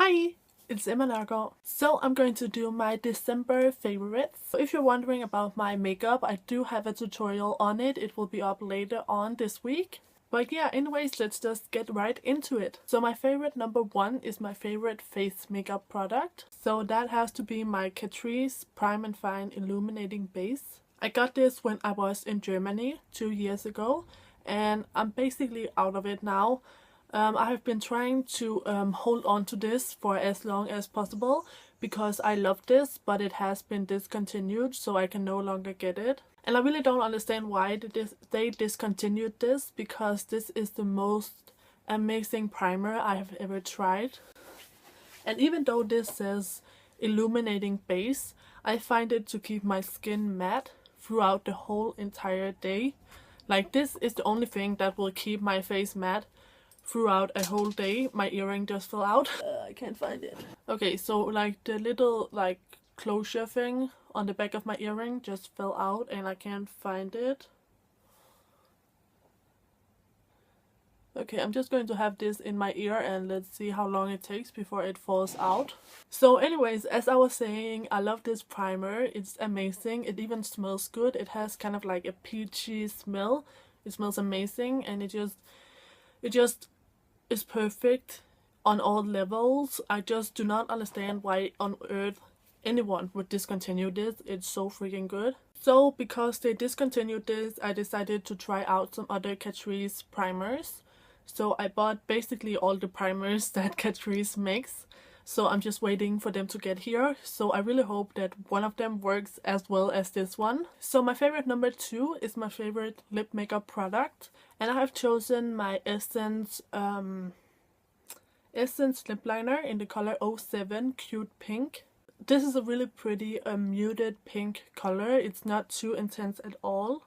Hi, it's Nørgaard. So I'm going to do my December favorites. So if you're wondering about my makeup, I do have a tutorial on it. It will be up later on this week. But yeah, anyways, let's just get right into it. So my favorite number one is my favorite face makeup product. So that has to be my Catrice Prime and Fine Illuminating Base. I got this when I was in Germany 2 years ago, and I'm basically out of it now. I have been trying to hold on to this for as long as possible because I love this, but it has been discontinued, so I can no longer get it. And I really don't understand why they discontinued this, because this is the most amazing primer I have ever tried. And even though this says illuminating base, I find it to keep my skin matte throughout the whole entire day. Like, this is the only thing that will keep my face matte throughout a whole day. My earring just fell out. I can't find it. Okay, so like the little like closure thing on the back of my earring just fell out and I can't find it. Okay, I'm just going to have this in my ear and let's see how long it takes before it falls out. So anyways, as I was saying, I love this primer. It's amazing. It even smells good. It has kind of like a peachy smell. It smells amazing, and it just is perfect on all levels. I just do not understand why on earth anyone would discontinue this. It's so freaking good. So because they discontinued this, I decided to try out some other Catrice primers. So I bought basically all the primers that Catrice makes. So I'm just waiting for them to get here. So I really hope that one of them works as well as this one. So my favorite number two is my favorite lip makeup product. And I have chosen my Essence lip liner in the color 07 Cute Pink. This is a really pretty muted pink color. It's not too intense at all.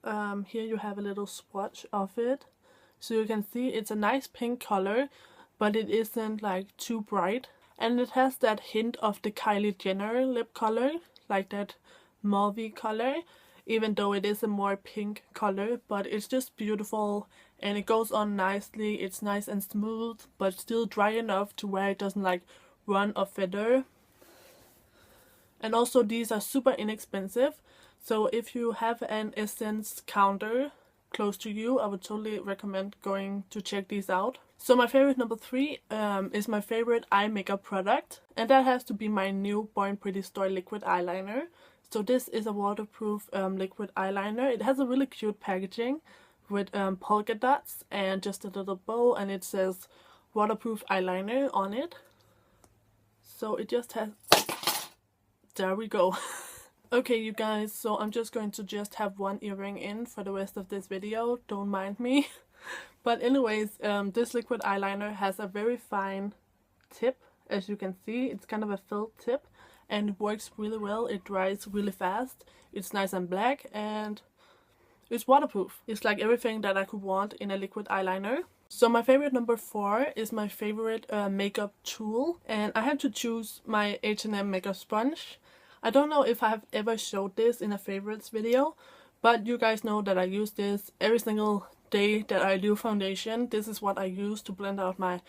Here you have a little swatch of it. So you can see it's a nice pink color, but it isn't like too bright. And it has that hint of the Kylie Jenner lip color, like that mauve color, even though it is a more pink color. But it's just beautiful and it goes on nicely. It's nice and smooth, but still dry enough to where it doesn't like run or feather. And also these are super inexpensive. So if you have an Essence counter close to you, I would totally recommend going to check these out. So my favorite number three is my favorite eye makeup product, and that has to be my new Born Pretty Store liquid eyeliner. So this is a waterproof liquid eyeliner. It has a really cute packaging with polka dots and just a little bow, and it says waterproof eyeliner on it. So it just has... There we go. Okay, you guys, so I'm just going to just have one earring in for the rest of this video. Don't mind me. But anyways, this liquid eyeliner has a very fine tip. As you can see, it's kind of a filled tip and it works really well. It dries really fast. It's nice and black and it's waterproof. It's like everything that I could want in a liquid eyeliner. So my favorite number four is my favorite makeup tool, and I had to choose my H&M makeup sponge. I don't know if I have ever showed this in a favorites video, but you guys know that I use this every single day that I do foundation. This is what I use to blend out my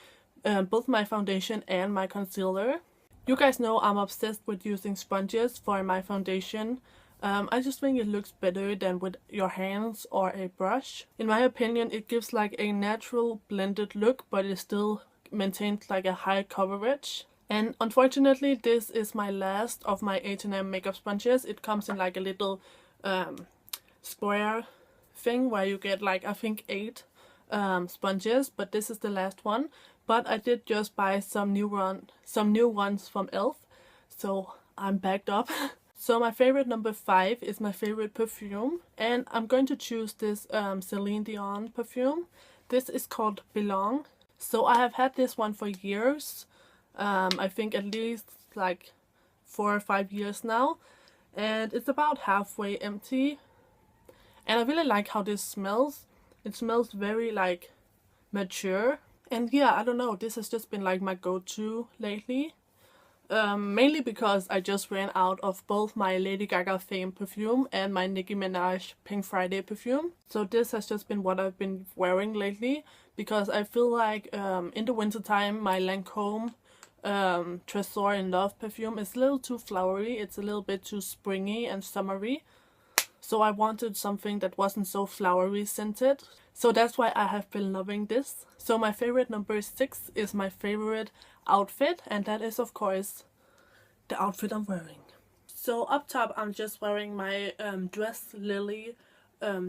both my foundation and my concealer. You guys know I'm obsessed with using sponges for my foundation. I just think it looks better than with your hands or a brush. In my opinion, it gives like a natural blended look, but it still maintains like a high coverage. And unfortunately, this is my last of my H&M makeup sponges. It comes in like a little square thing where you get like, I think 8 sponges, but this is the last one. But I did just buy some new ones from e.l.f. So I'm backed up. So my favorite number five is my favorite perfume, and I'm going to choose this Celine Dion perfume. This is called Belong. So I have had this one for years. I think at least like 4 or 5 years now, and it's about halfway empty, and I really like how this smells. It smells very like mature, and yeah, I don't know, this has just been like my go-to lately. mainly because I just ran out of both my Lady Gaga Fame perfume and my Nicki Minaj Pink Friday perfume. So this has just been what I've been wearing lately, because I feel like in the wintertime my Lancome Tresor in Love perfume is a little too flowery. It's a little bit too springy and summery. So I wanted something that wasn't so flowery scented. So that's why I have been loving this. So my favorite number 6 is my favorite outfit, and that is of course the outfit I'm wearing. So up top I'm just wearing my Dress Lily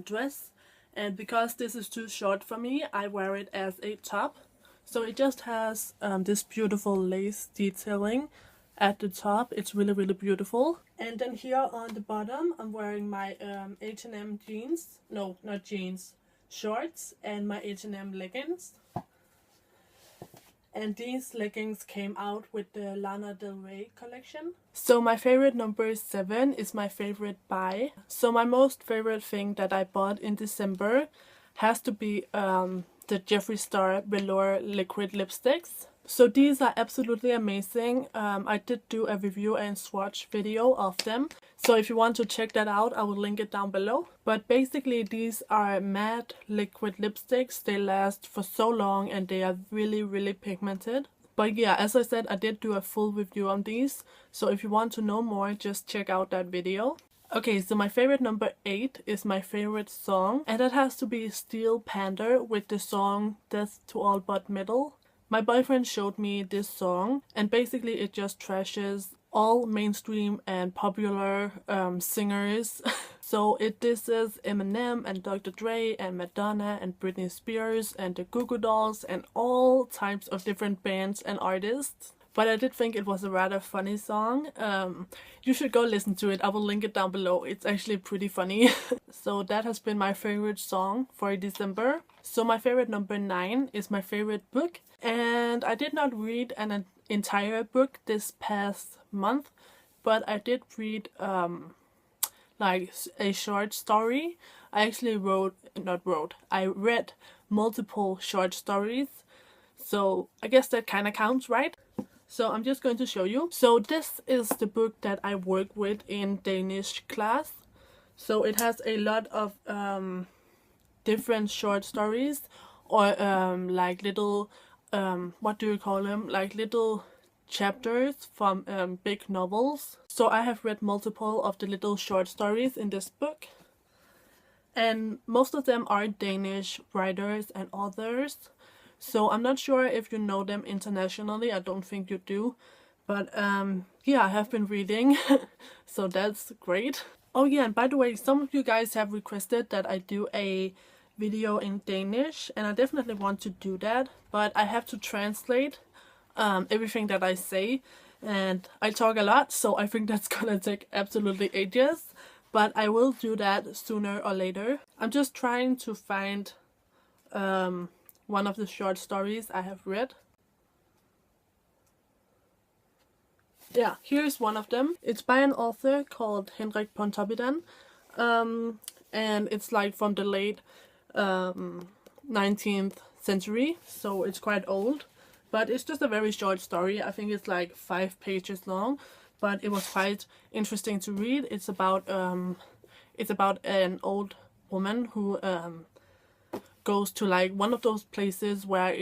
dress, and because this is too short for me, I wear it as a top. So it just has this beautiful lace detailing at the top. It's really, really beautiful. And then here on the bottom I'm wearing my H&M jeans, no, not jeans, shorts, and my H&M leggings. And these leggings came out with the Lana Del Rey collection. So my favorite number 7 is my favorite buy. So my most favorite thing that I bought in December has to be the Jeffree Star Velour liquid lipsticks. So these are absolutely amazing. I did do a review and swatch video of them. So if you want to check that out, I will link it down below. But basically these are matte liquid lipsticks. They last for so long and they are really, really pigmented. But yeah, as I said, I did do a full review on these. So if you want to know more, just check out that video. Okay, so my favorite number 8 is my favorite song. And that has to be Steel Panther with the song Death to All But Metal. My boyfriend showed me this song, and basically it just trashes all mainstream and popular singers. So it disses Eminem and Dr. Dre and Madonna and Britney Spears and the Goo Goo Dolls and all types of different bands and artists. But I did think it was a rather funny song. You should go listen to it. I will link it down below. It's actually pretty funny. So that has been my favorite song for December. So my favorite number 9 is my favorite book. And I did not read an entire book this past month, but I did read like a short story. I actually I read multiple short stories. So I guess that kind of counts, right? So I'm just going to show you. So this is the book that I work with in Danish class. So it has a lot of different short stories, or like little what do you call them, like little chapters from big novels. So I have read multiple of the little short stories in this book, and most of them are Danish writers and authors. So I'm not sure if you know them internationally. I don't think you do, but yeah, I have been reading. So that's great. Oh yeah, and by the way, some of you guys have requested that I do a video in Danish, and I definitely want to do that, but I have to translate everything that I say, and I talk a lot, so I think that's gonna take absolutely ages, but I will do that sooner or later. I'm just trying to find one of the short stories I have read. Yeah, here's one of them. It's by an author called Henrik Pontoppidan, and it's like from the late 19th century, so it's quite old, but it's just a very short story. I think it's like 5 pages long, but it was quite interesting to read. It's about an old woman who goes to like one of those places where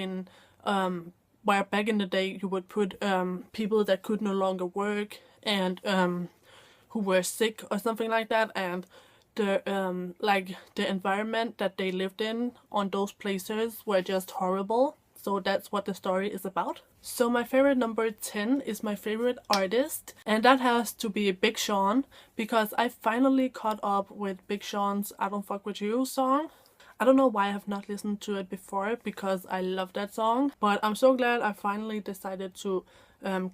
where back in the day you would put people that could no longer work and who were sick or something like that, and the environment that they lived in on those places were just horrible. So that's what the story is about. So my favorite number 10 is my favorite artist, and that has to be Big Sean, because I finally caught up with Big Sean's I Don't Fuck With You song. I don't know why I have not listened to it before, because I love that song, but I'm so glad I finally decided to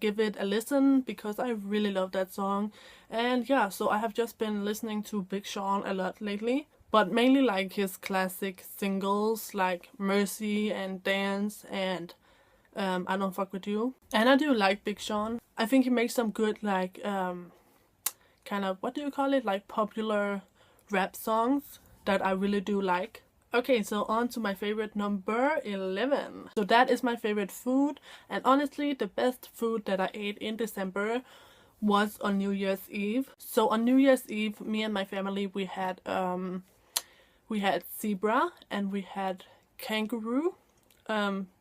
give it a listen, because I really love that song. And yeah, so I have just been listening to Big Sean a lot lately, but mainly like his classic singles like Mercy and Dance and I Don't Fuck With You. And I do like Big Sean. I think he makes some good like kind of, what do you call it, like popular rap songs that I really do like. Okay, so on to my favorite number 11. So that is my favorite food, and honestly the best food that I ate in December was on New Year's Eve. So on New Year's Eve, me and my family, we had zebra and we had kangaroo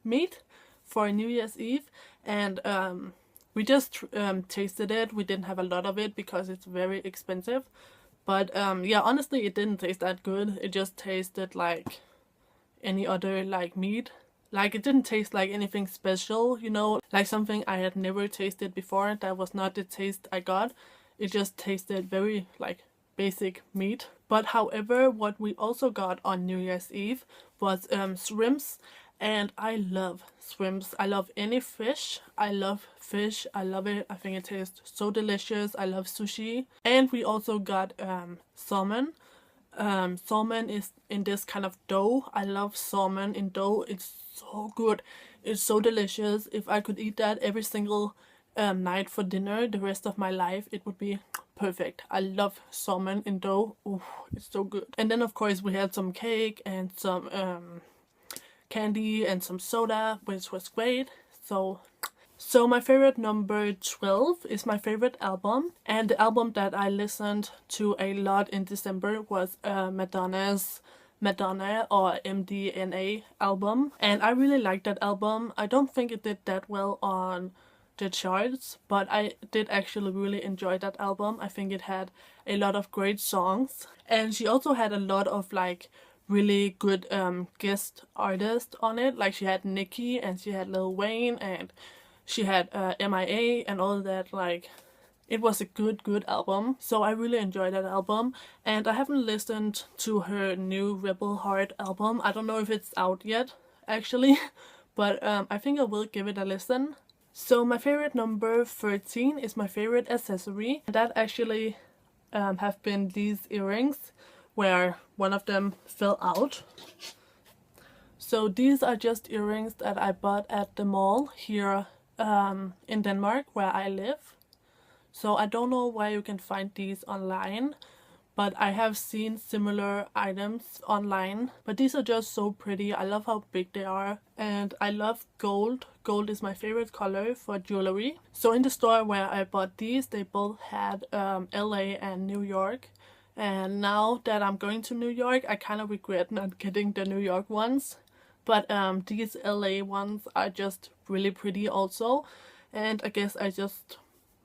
meat for New Year's Eve, and we just tasted it. We didn't have a lot of it because it's very expensive. But yeah, honestly, it didn't taste that good. It just tasted like any other like meat. Like it didn't taste like anything special, you know, like something I had never tasted before. That was not the taste I got. It just tasted very like basic meat. But however, what we also got on New Year's Eve was shrimps. And I love shrimps. I love any fish. I love fish. I love it. I think it tastes so delicious. I love sushi. And we also got salmon. Salmon is in this kind of dough. I love salmon in dough. It's so good. It's so delicious. If I could eat that every single night for dinner the rest of my life, it would be perfect. I love salmon in dough. Ooh, it's so good. And then of course we had some cake and some candy and some soda, which was great. So my favorite number 12 is my favorite album, and the album that I listened to a lot in December was Madonna's Madonna or MDNA album, and I really liked that album. I don't think it did that well on the charts, but I did actually really enjoy that album. I think it had a lot of great songs, and she also had a lot of like really good guest artists on it. Like she had Nicki and she had Lil Wayne and she had MIA and all that. Like it was a good album. So I really enjoyed that album, and I haven't listened to her new Rebel Heart album. I don't know if it's out yet actually, but I think I will give it a listen. So my favorite number 13 is my favorite accessory. That actually have been these earrings, where one of them fell out. So these are just earrings that I bought at the mall here in Denmark, where I live. So I don't know where you can find these online, but I have seen similar items online. But these are just so pretty. I love how big they are, and I love gold. Gold is my favorite color for jewelry. So in the store where I bought these, they both had LA and New York. And now that I'm going to New York, I kind of regret not getting the New York ones. But these LA ones are just really pretty also. And I guess I just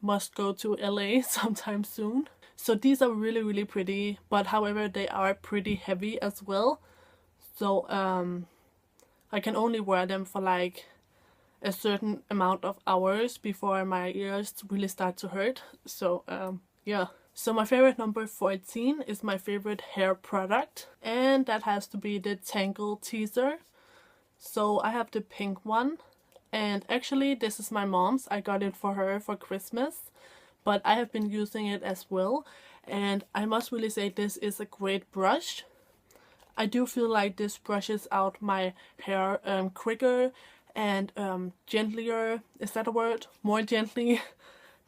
must go to LA sometime soon. So these are really pretty. But however, they are pretty heavy as well. So I can only wear them for like a certain amount of hours before my ears really start to hurt. So yeah. So my favorite number 14 is my favorite hair product, and that has to be the Tangle Teaser. So I have the pink one, and actually this is my mom's. I got it for her for Christmas, but I have been using it as well, and I must really say this is a great brush. I do feel like this brushes out my hair quicker and gentler, is that a word? More gently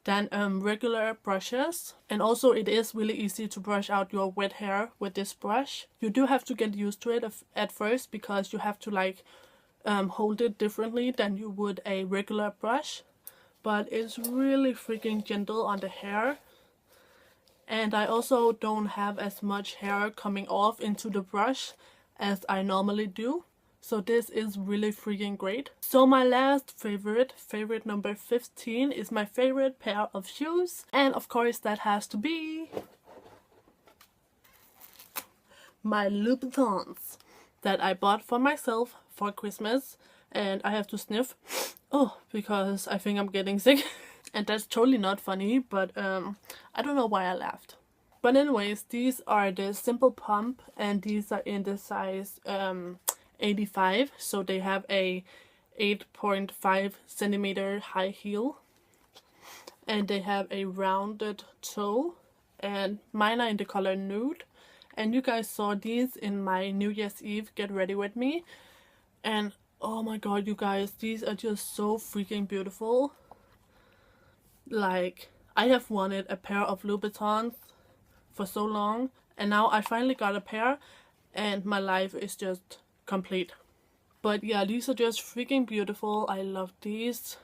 than regular brushes. And also it is really easy to brush out your wet hair with this brush. You do have to get used to it at first, because you have to like hold it differently than you would a regular brush. But it's really freaking gentle on the hair. And I also don't have as much hair coming off into the brush as I normally do. So this is really freaking great. So my last favorite number 15 is my favorite pair of shoes. And of course that has to be my Louboutins that I bought for myself for Christmas. And I have to sniff, oh, because I think I'm getting sick. And that's totally not funny, but I don't know why I laughed. But anyways, these are the Simple Pump, and these are in the size 85, so they have a 8.5 centimeter high heel, and they have a rounded toe, and mine are in the color nude. And you guys saw these in my New Year's Eve Get Ready With Me, and oh my god, you guys, these are just so freaking beautiful. Like, I have wanted a pair of Louboutins for so long, and now I finally got a pair. and my life is just complete. But yeah, these are just freaking beautiful. I love these.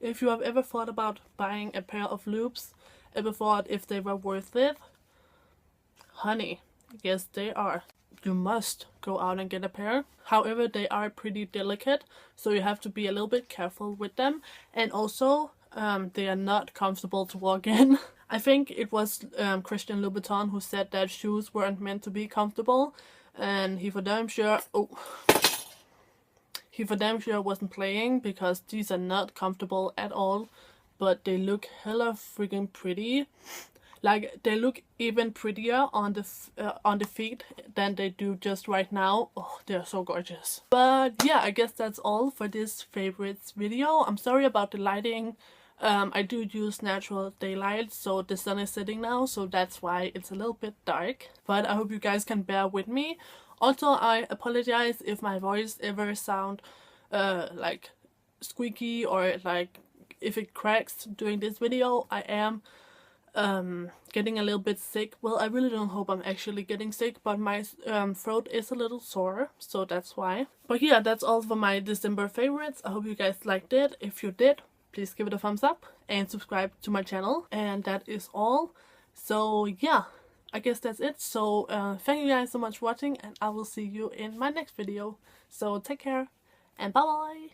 If you have ever thought about buying a pair of loupes, ever thought if they were worth it, honey, yes they are. You must go out and get a pair. However, they are pretty delicate, so you have to be a little bit careful with them. And also, they are not comfortable to walk in. I think it was Christian Louboutin who said that shoes weren't meant to be comfortable, and he for damn sure wasn't playing, because these are not comfortable at all, but they look hella freaking pretty. Like, they look even prettier on the feet than they do just right now. Oh, they're so gorgeous. But yeah, I guess that's all for this favorites video. I'm sorry about the lighting. I do use natural daylight, so the sun is setting now, so that's why it's a little bit dark. But I hope you guys can bear with me. Also, I apologize if my voice ever sound like squeaky, or like if it cracks during this video. I am getting a little bit sick. Well, I really don't hope I'm actually getting sick, but my throat is a little sore, so that's why. But yeah, that's all for my December favorites. I hope you guys liked it. If you did, please give it a thumbs up and subscribe to my channel. And that is all. So yeah, I guess that's it. So thank you guys so much for watching, and I will see you in my next video. So take care and bye bye.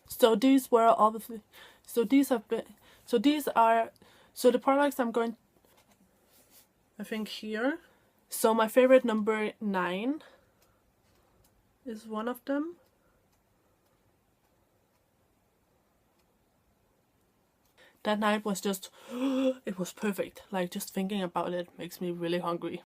So these were obviously, so these have been, so these are, so the products I'm going, I think here. So my favorite number 9 is one of them. That night was just, it was perfect. Like, just thinking about it makes me really hungry.